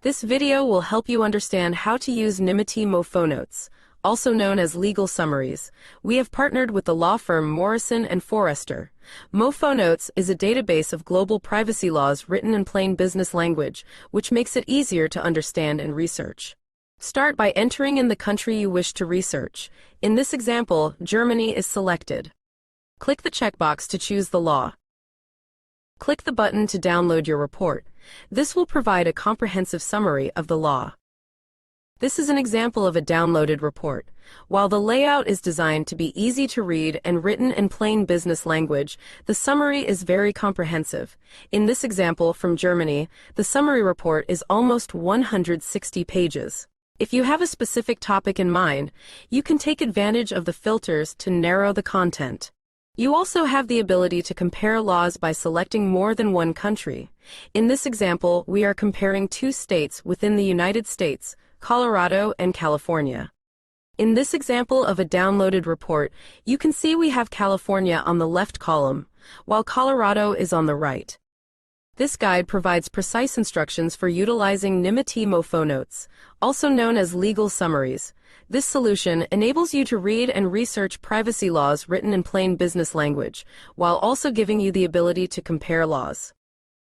This video will help you understand how to use Nymity MoFoNotes, also known as Legal Summaries. We have partnered with the law firm Morrison and Foerester. MoFoNotes is a database of global privacy laws written in plain business language, which makes it easier to understand and research. Start by entering in the country you wish to research. In this example, Germany is selected. Click the checkbox to choose the law. Click the button to download your report. This will provide a comprehensive summary of the law. This is an example of a downloaded report. While the layout is designed to be easy to read and written in plain business language, the summary is very comprehensive. In this example from Germany, the summary report is almost 160 pages. If you have a specific topic in mind, you can take advantage of the filters to narrow the content. You also have the ability to compare laws by selecting more than one country. In this example, we are comparing two states within the United States, Colorado and California. In this example of a downloaded report, you can see we have California on the left column, while Colorado is on the right. This guide provides precise instructions for utilizing Nymity MoFoNotes, also known as Legal Summaries. This solution enables you to read and research privacy laws written in plain business language, while also giving you the ability to compare laws.